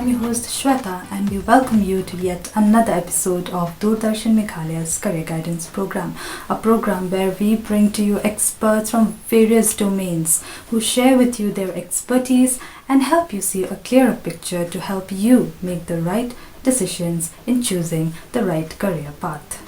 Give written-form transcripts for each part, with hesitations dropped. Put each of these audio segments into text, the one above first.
I'm your host Shweta and we welcome you to yet another episode of Doordarshan Meghalaya's Career Guidance Program, a program where we bring to you experts from various domains who share with you their expertise and help you see a clearer picture to help you make the right decisions in choosing the right career path.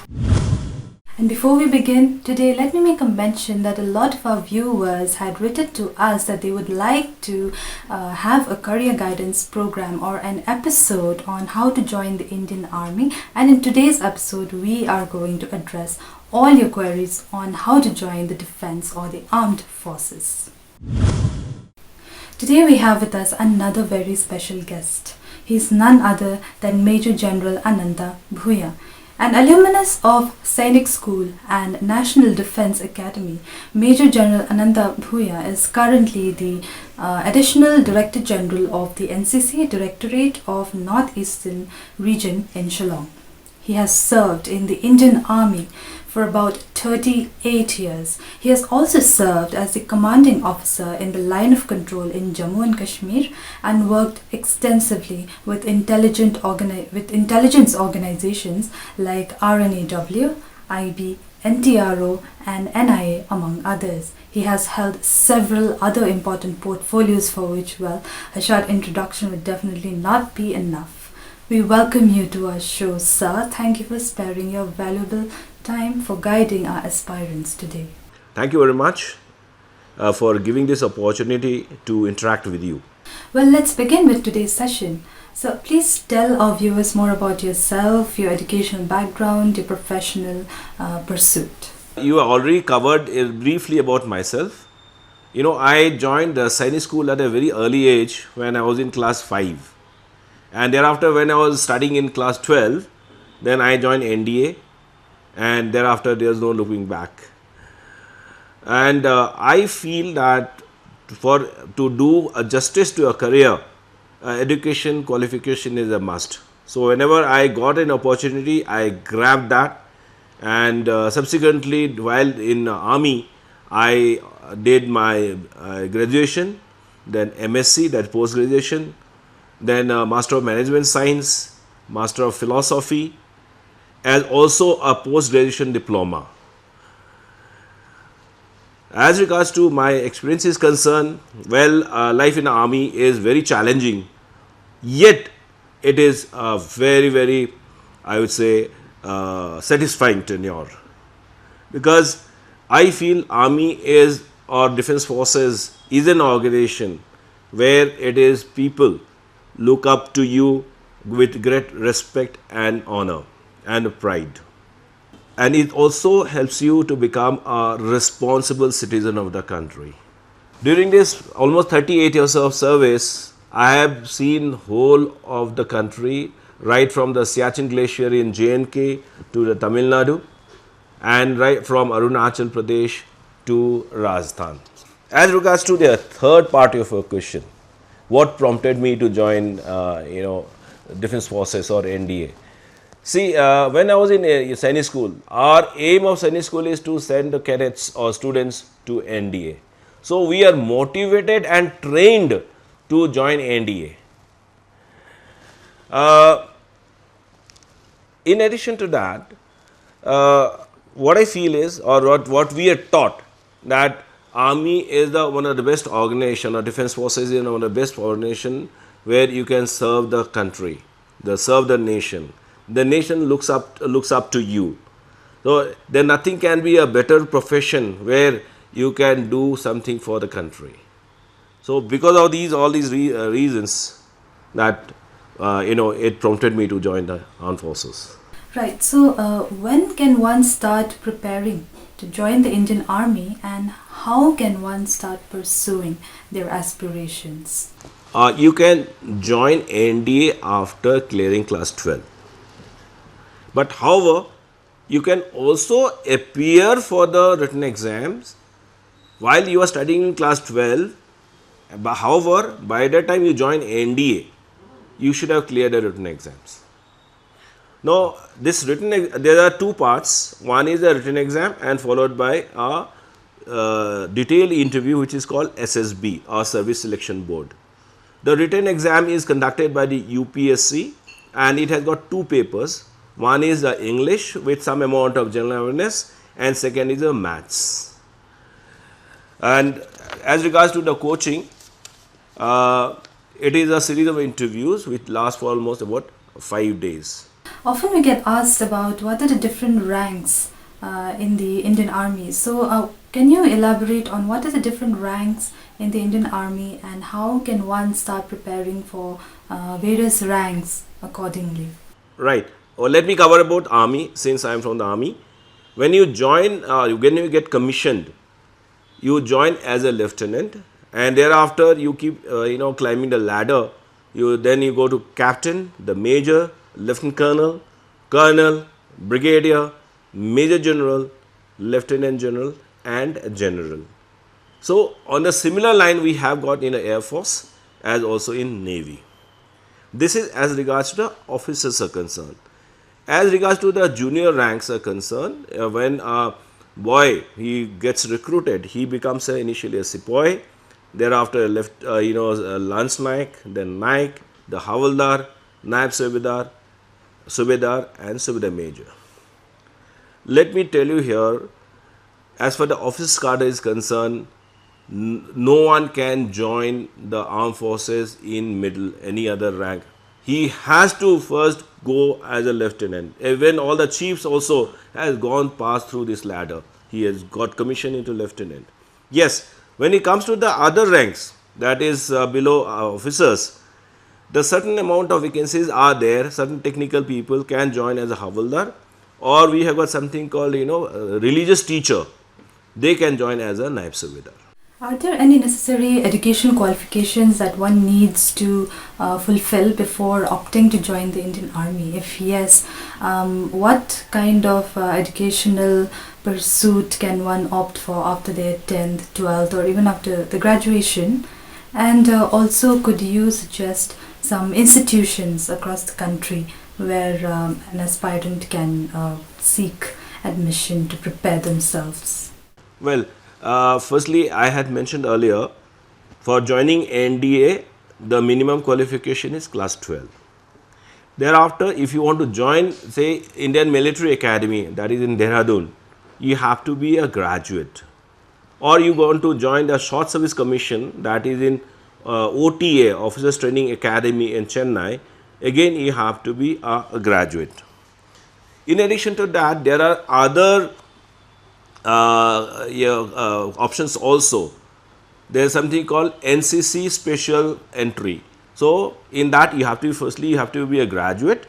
And before we begin today, let me make a mention that a lot of our viewers had written to us that they would like to have a career guidance program or an episode on how to join the Indian Army. And in today's episode, we are going to address all your queries on how to join the defense or the armed forces. Today we have with us another very special guest. He is none other than Major General Ananta Bhuyan. An alumnus of Sainik School and National Defence Academy, Major General Ananta Bhuyan is currently the Additional Director General of the Ncc Directorate of Northeastern Region in Shillong. He has served in the Indian Army for about 38 years. He has also served as the commanding officer in the line of control in Jammu and Kashmir and worked extensively with intelligence organizations like RNAW, IB, NTRO and NIA among others. He has held several other important portfolios for which, a short introduction would definitely not be enough. We welcome you to our show, sir. Thank you for sparing your valuable time for guiding our aspirants today. Thank you very much for giving this opportunity to interact with you. Well, let's begin with today's session. So please tell our viewers more about yourself, your educational background, your professional pursuit. You already covered briefly about myself. I joined the Sainik School at a very early age when I was in class 5. And thereafter, when I was studying in class 12, then I joined NDA, and thereafter there's no looking back. And I feel that to do a justice to a career, education qualification is a must. So whenever I got an opportunity, I grabbed that, and subsequently while in army, I did my graduation, then MSc, that post graduation, then Master of Management Science, Master of Philosophy, and also a post-graduation diploma. As regards to my experience is concerned, life in the army is very challenging, yet it is a very, very, I would say, satisfying tenure. Because I feel army or defense forces is an organization where it is people look up to you with great respect and honor and pride. And it also helps you to become a responsible citizen of the country. During this almost 38 years of service, I have seen whole of the country, right from the Siachen Glacier in J&K to the Tamil Nadu, and right from Arunachal Pradesh to Rajasthan. As regards to the third part of your question, what prompted me to join, Defense Forces or NDA? See, when I was in Sainik School, our aim of Sainik School is to send the cadets or students to NDA. So we are motivated and trained to join NDA. In addition to that, what I feel is, or what we are taught, that Army is one of the best organization, or Defense Forces is one of the best organization where you can serve the country, serve the nation. The nation looks up to you. So then nothing can be a better profession where you can do something for the country. So because of all these reasons, that it prompted me to join the armed forces. Right. So when can one start preparing to join the Indian Army, and how can one start pursuing their aspirations? You can join NDA after clearing class 12. But however, you can also appear for the written exams while you are studying in class 12. However, by the time you join NDA, you should have cleared the written exams. Now, there are two parts. One is a written exam and followed by a detailed interview which is called SSB or Service Selection Board. The written exam is conducted by the UPSC and it has got two papers. One is the English with some amount of general awareness and second is the maths. And as regards to the coaching, it is a series of interviews which last for almost about 5 days. Often we get asked about what are the different ranks in the Indian Army. So can you elaborate on what are the different ranks in the Indian Army and how can one start preparing for various ranks accordingly? Right. Well, let me cover about Army since I am from the Army. When you join, when you get commissioned, you join as a lieutenant and thereafter you keep climbing the ladder. Then you go to captain, the major, lieutenant colonel, colonel, brigadier, major general, lieutenant general and general. So on the similar line we have got in the Air Force as also in Navy. This is as regards to the officers are concerned. As regards to the junior ranks are concerned, when a boy he gets recruited, he becomes initially a sepoy, thereafter a lance naik, then naik, the havaldar, naib subedar, subedar and subedar major. Let me tell you here, as far the office cadre is concerned, no one can join the armed forces in middle any other rank. He has to first go as a lieutenant. Even all the chiefs also has gone past through this ladder. He has got commissioned into lieutenant. Yes, when it comes to the other ranks, that is below officers, the certain amount of vacancies are there. Certain technical people can join as a havaldar, or we have got something called a religious teacher. They can join as a naib subedar. Are there any necessary education qualifications that one needs to fulfill before opting to join the Indian Army? If yes, what kind of educational pursuit can one opt for after their 10th, 12th or even after the graduation? And also could you suggest some institutions across the country where an aspirant can seek admission to prepare themselves? Well, firstly, I had mentioned earlier, for joining NDA, the minimum qualification is class 12. Thereafter, if you want to join, say, Indian Military Academy, that is in Dehradun, you have to be a graduate. Or you want to join the Short Service Commission, that is in OTA, Officers Training Academy in Chennai, again you have to be a graduate. In addition to that, there are other options also. There is something called Ncc Special Entry. So in that you have to firstly you have to be a graduate,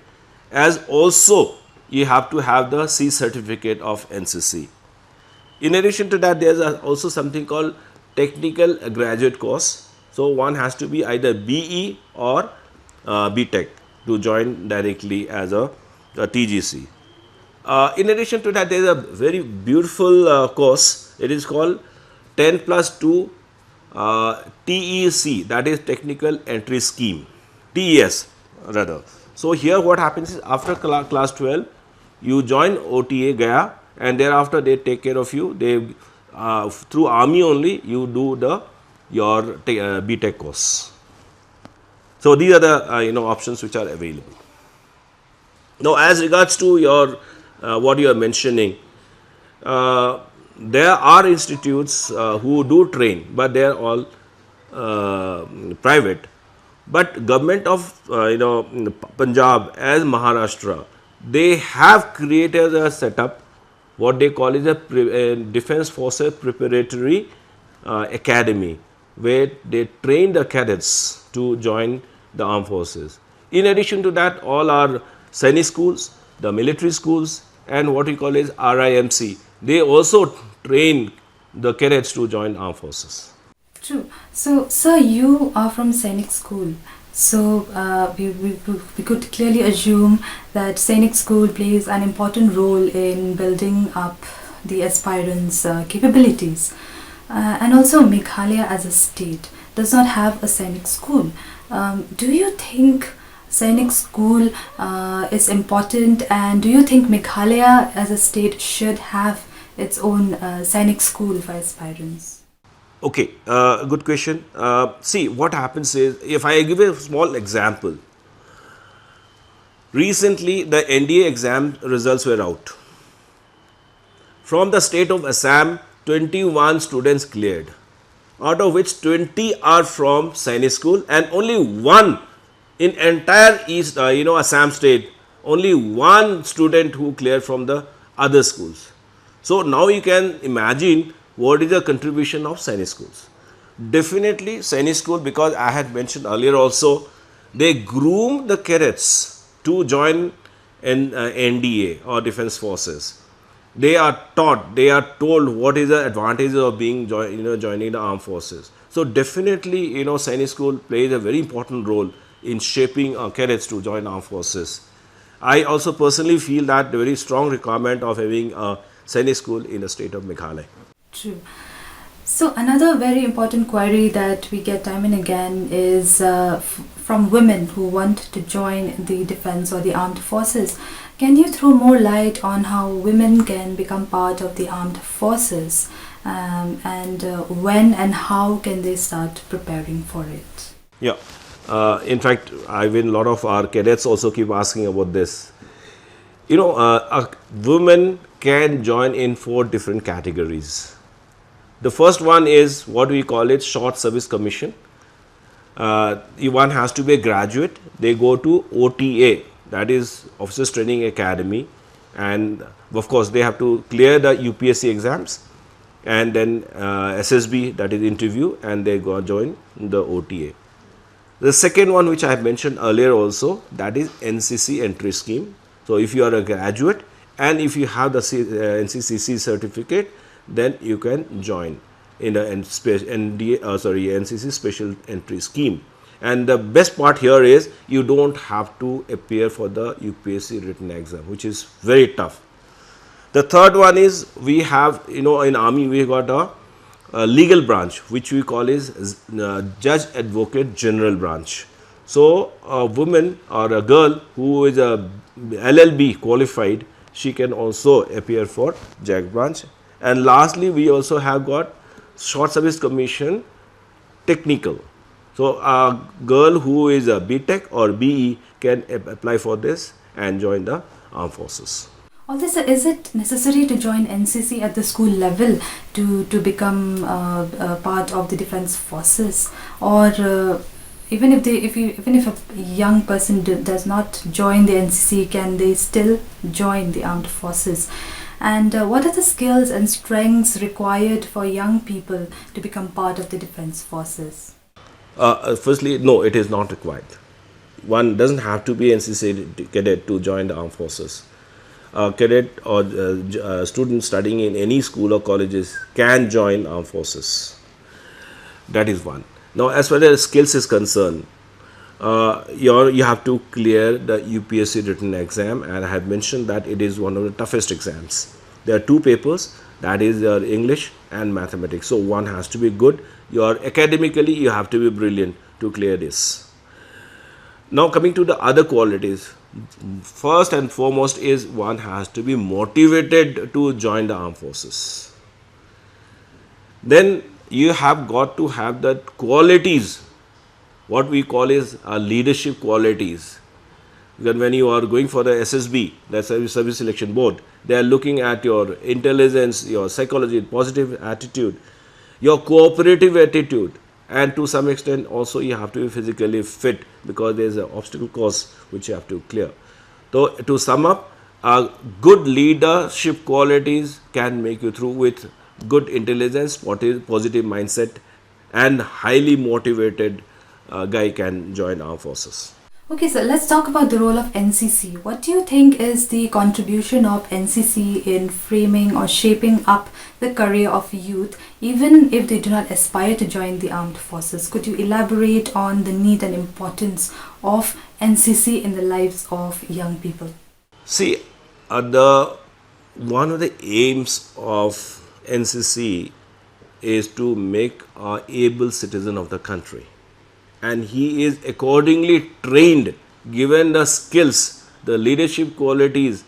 as also you have to have the C certificate of NCC. In addition to that, there is also something called technical graduate course. So one has to be either BE or BTech to join directly as a TGC. In addition to that, there is a very beautiful course. It is called 10+2 TEC, that is Technical Entry Scheme, TES rather. So here what happens is, after class 12, you join OTA Gaya, and thereafter they take care of you. They through army only you do your BTech course. So these are the options which are available. Now, as regards to your what you are mentioning, there are institutes who do train, but they are all private. But government of Punjab as Maharashtra, they have created a setup what they call is a Defence Forces Preparatory Academy, where they train the cadets to join the armed forces. In addition to that, all our Sainik schools, the military schools, and what we call is RIMC, they also train the cadets to join armed forces. True. So, sir, you are from Sainik school. So, we could clearly assume that Sainik school plays an important role in building up the aspirants' capabilities. And also, Meghalaya as a state does not have a Sainik school. Do you think Sainik school is important, and do you think Meghalaya as a state should have its own Sainik school for aspirants? Okay, good question. See, what happens is, if I give a small example, recently the NDA exam results were out. From the state of Assam, 21 students cleared, out of which 20 are from Sainik school, and only one in entire East, Assam state, only one student who cleared from the other schools. So now you can imagine what is the contribution of Sainik schools. Definitely Sainik school, because I had mentioned earlier also, they groom the cadets to join in NDA or defense forces. They are taught, they are told what is the advantages of being joining the armed forces. So definitely, Sainik school plays a very important role in shaping cadets to join armed forces. I also personally feel that the very strong requirement of having a Sainik school in the state of Meghalaya. True. So another very important query that we get time and again is from women who want to join the defense or the armed forces. Can you throw more light on how women can become part of the armed forces, and when and how can they start preparing for it? Yeah. In fact, I mean, a lot of our cadets also keep asking about this. A woman can join in 4 different categories. The first one is what we call it short service commission. One has to be a graduate. They go to OTA, that is Officers Training Academy, and of course they have to clear the UPSC exams, and then SSB, that is interview, and they go join the OTA. The second one, which I have mentioned earlier also, that is NCC entry scheme. So if you are a graduate and if you have the NCCC certificate, then you can join in the NCC Special Entry scheme. And the best part here is you don't have to appear for the UPSC written exam, which is very tough. The third one is we have, in Army we got a legal branch, which we call is Judge Advocate General branch. So a woman or a girl who is a LLB qualified, she can also appear for JAG branch. And lastly, we also have got short service commission technical. So a girl who is a BTech or BE can apply for this and join the armed forces. Also, is it necessary to join NCC at the school level to become part of the defense forces, or even if a young person does not join the NCC, can they still join the armed forces? And what are the skills and strengths required for young people to become part of the defense forces? Firstly, no, it is not required. One doesn't have to be NCC cadet to join the armed forces. Cadet or student studying in any school or colleges can join armed forces. That is one. Now, as far as skills is concerned, you have to clear the UPSC written exam, and I have mentioned that it is one of the toughest exams. There are 2 papers, that is your English and mathematics. So one has to be good. Academically you have to be brilliant to clear this. Now coming to the other qualities, first and foremost is one has to be motivated to join the armed forces. Then you have got to have the qualities, what we call is leadership qualities. Because when you are going for the SSB, the Service Selection Board, they are looking at your intelligence, your psychology, positive attitude, your cooperative attitude, and to some extent also you have to be physically fit, because there is an obstacle course which you have to clear. So to sum up, good leadership qualities can make you through with good intelligence, positive mindset, and highly motivated guy can join our forces. Okay, so let's talk about the role of NCC. What do you think is the contribution of NCC in framing or shaping up the career of youth, even if they do not aspire to join the armed forces? Could you elaborate on the need and importance of NCC in the lives of young people? See, one of the aims of NCC is to make an able citizen of the country. And he is accordingly trained, given the skills, the leadership qualities.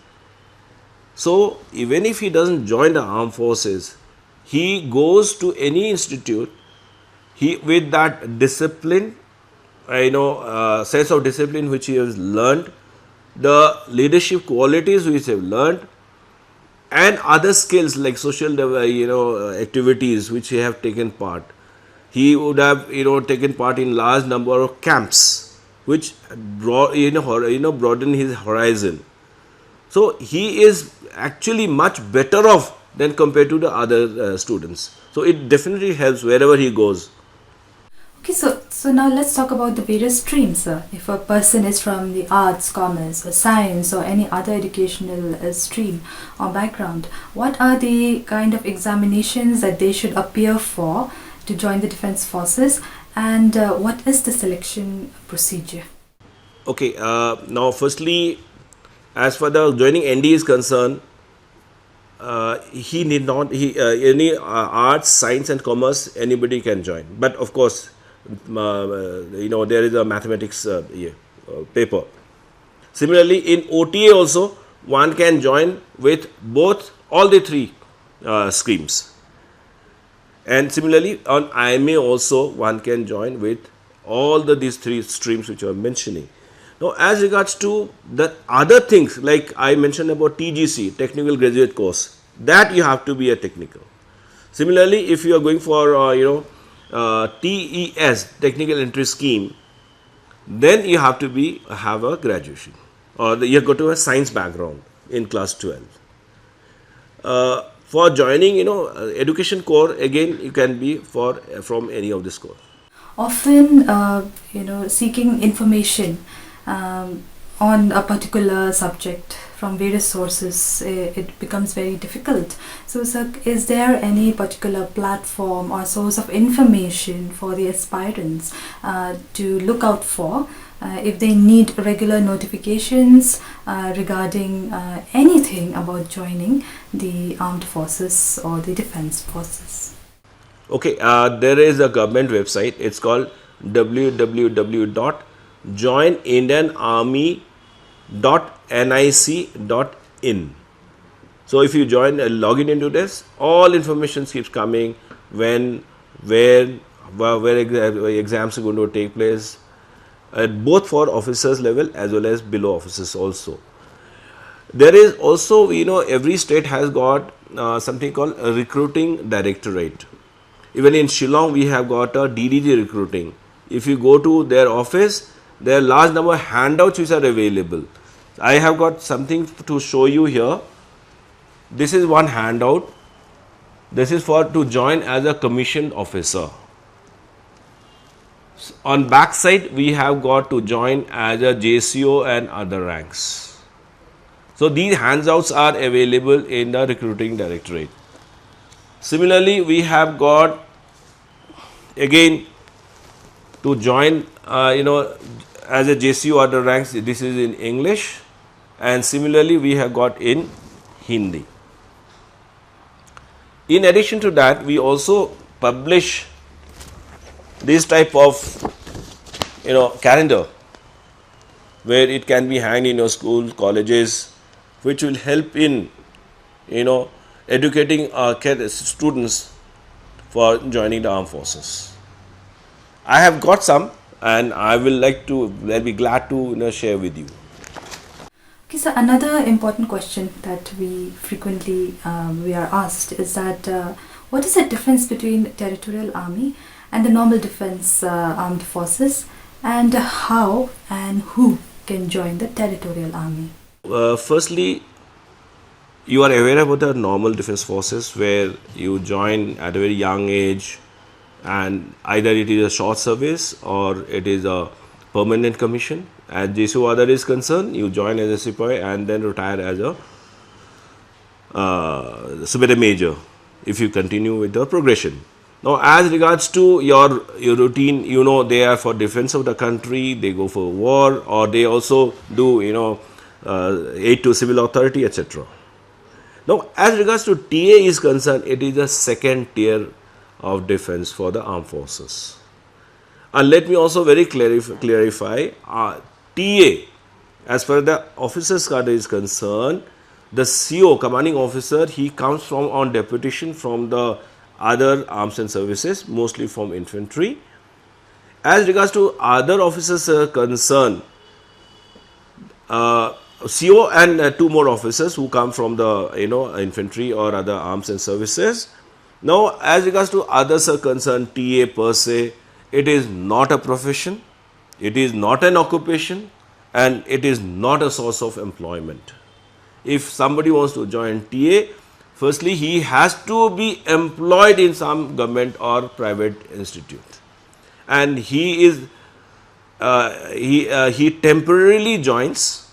So even if he doesn't join the armed forces, he goes to any institute he with that discipline, sense of discipline which he has learned, the leadership qualities which he have learned, and other skills like social activities which he have taken part. He would have taken part in large number of camps which broaden his horizon. So he is actually much better off than compared to the other students. So it definitely helps wherever he goes. Okay, so now let's talk about the various streams. If a person is from the arts, commerce, or science, or any other educational stream or background, what are the kind of examinations that they should appear for to join the defense forces, and what is the selection procedure? Okay, now firstly, as far the joining ND is concerned, he need not any arts, science, and commerce anybody can join. But of course, there is a mathematics paper. Similarly, in OTA also one can join with both all the three streams. And similarly, on IMA also one can join with all these three streams which I am mentioning. Now, as regards to the other things, like I mentioned about TGC, Technical Graduate Course, that you have to be a technical. Similarly, if you are going for TES, Technical Entry Scheme, then you have to have a graduation, or you have got to have a science background in class 12. For joining, education core, again you can be from any of this core. Often, seeking information on a particular subject from various sources, it becomes very difficult. So, sir, is there any particular platform or source of information for the aspirants to look out for if they need regular notifications regarding anything about joining the armed forces or the defense forces? Okay, there is a government website. It's called www.joinindianarmy.nic.in. So if you log into this, all information keeps coming, when, where exams are going to take place, both for officers level as well as below officers also. There is also, every state has got something called a recruiting directorate. Even in Shillong, we have got a DDG recruiting. If you go to their office, there are large number of handouts which are available. I have got something to show you here. This is one handout. This is to join as a commissioned officer. On back side, we have got to join as a JCO and other ranks. So these handouts are available in the recruiting directorate. Similarly, we have got again to join as a JCO other ranks. This is in English, and similarly we have got in Hindi. In addition to that, we also publish this type of calendar where it can be hanged in your school, colleges, which will help in educating our students for joining the armed forces. I have got some, and I'll be glad to share with you. Okay, so another important question that we frequently we are asked is that what is the difference between territorial army and the normal defense armed forces, and how and who can join the territorial army? Firstly, you are aware about the normal defense forces where you join at a very young age, and either it is a short service or it is a permanent commission. As JSO other is concerned, you join as a sepoy and then retire as a Subedar Major if you continue with the progression. Now, as regards to your routine, they are for defense of the country, they go for war, or they also do aid to civil authority, etc. Now, as regards to TA is concerned, it is a second tier of defense for the armed forces. And let me also very clarify, TA, as far as the officers cadre is concerned, the CO, commanding officer, he comes from on deputation from the other arms and services, mostly from infantry. As regards to other officers concerned, CO and two more officers who come from the infantry or other arms and services. Now, as regards to others are concerned, TA per se, it is not a profession, it is not an occupation, and it is not a source of employment. If somebody wants to join TA, firstly he has to be employed in some government or private institute, and he temporarily joins.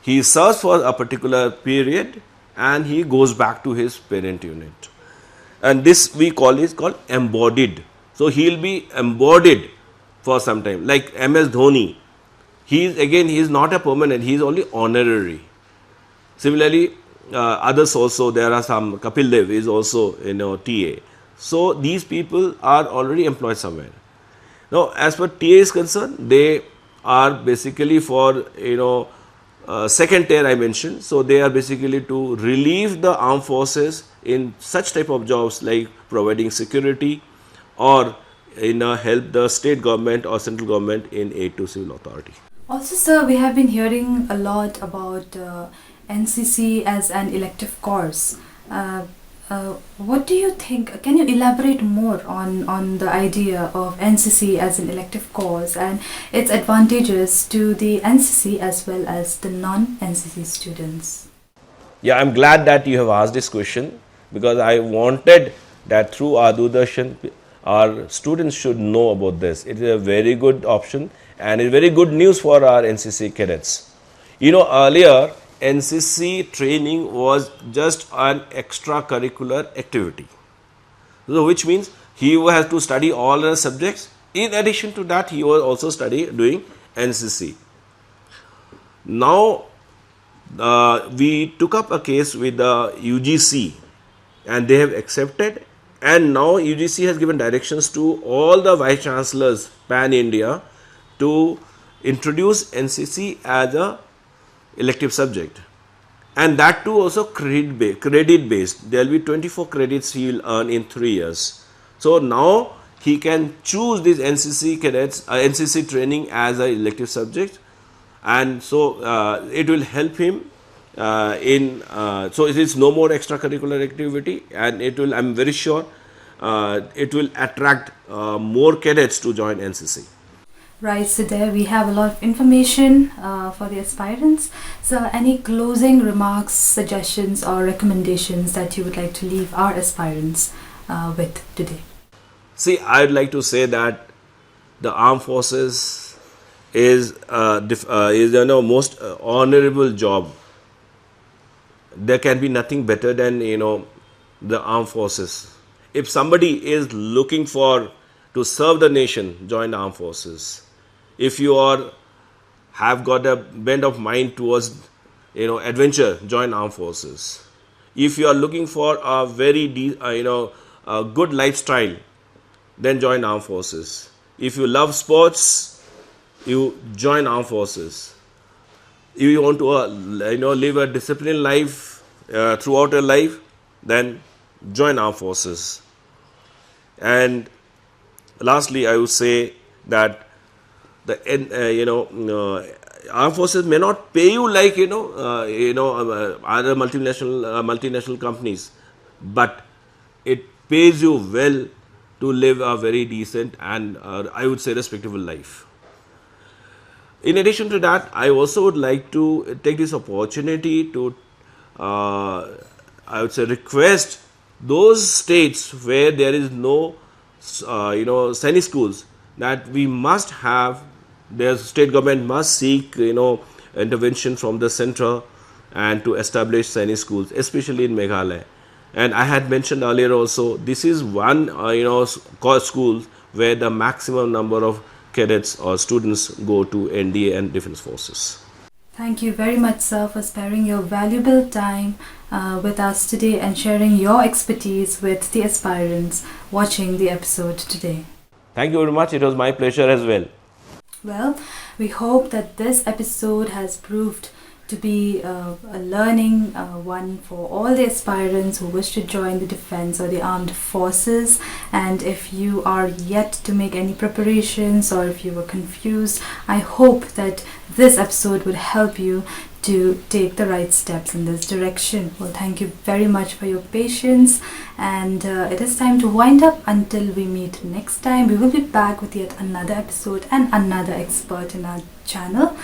He serves for a particular period and he goes back to his parent unit. And this we call is called embodied. So he will be embodied for some time. Like MS Dhoni, he is not a permanent, he is only honorary. Similarly, others also, there are some, Kapil Dev is also TA. So these people are already employed somewhere. Now, as per TA is concerned, they are basically for second tier I mentioned. So they are basically to relieve the armed forces in such type of jobs like providing security or help the state government or central government in aid to civil authority. Also, sir, we have been hearing a lot about NCC as an elective course. What do you think? Can you elaborate more on the idea of NCC as an elective course and its advantages to the NCC as well as the non-NCC students? Yeah, I'm glad that you have asked this question, because I wanted that through our Doordarshan, our students should know about this. It is a very good option and it's very good news for our NCC cadets. Earlier NCC training was just an extracurricular activity. So which means he has to study all the subjects. In addition to that, he was also doing NCC. Now, we took up a case with the UGC and they have accepted, and now UGC has given directions to all the vice chancellors pan India to introduce NCC as a elective subject, and that too also credit based. There will be 24 credits he will earn in 3 years. So now he can choose these NCC cadets, NCC training as an elective subject, and so it will help him so it is no more extracurricular activity, and it will, I'm very sure, it will attract more cadets to join NCC. Right, so there we have a lot of information for the aspirants. So any closing remarks, suggestions or recommendations that you would like to leave our aspirants with today? See, I'd like to say that the armed forces is most honorable job. There can be nothing better than the armed forces. If somebody is looking to serve the nation, join the armed forces. If you have got a bent of mind towards adventure, join armed forces. If you are looking for a very a good lifestyle, then join armed forces. If you love sports, you join armed forces. If you want to live a disciplined life throughout your life, then join armed forces. And lastly, I would say that the armed forces may not pay you like other multinational companies, but it pays you well to live a very decent and I would say respectable life. In addition to that, I also would like to take this opportunity to I would say request those states where there is no Sainik schools, that we must have, their state government must seek intervention from the center and to establish Sainik schools, especially in Meghalaya. And I had mentioned earlier also, this is one school where the maximum number of cadets or students go to NDA and Defence Forces. Thank you very much, sir, for sparing your valuable time with us today and sharing your expertise with the aspirants watching the episode today. Thank you very much. It was my pleasure as well. Well, we hope that this episode has proved to be a learning one for all the aspirants who wish to join the defense or the armed forces. And if you are yet to make any preparations or if you were confused, I hope that this episode would help you to take the right steps in this direction. Well, thank you very much for your patience, and it is time to wind up. Until we meet next time, we will be back with yet another episode and another expert in our channel.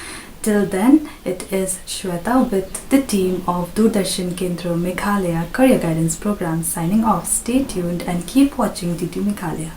Till then, it is Shweta with the team of Doordarshan Kendra Meghalaya Career Guidance Program signing off. Stay tuned and keep watching DT Meghalaya.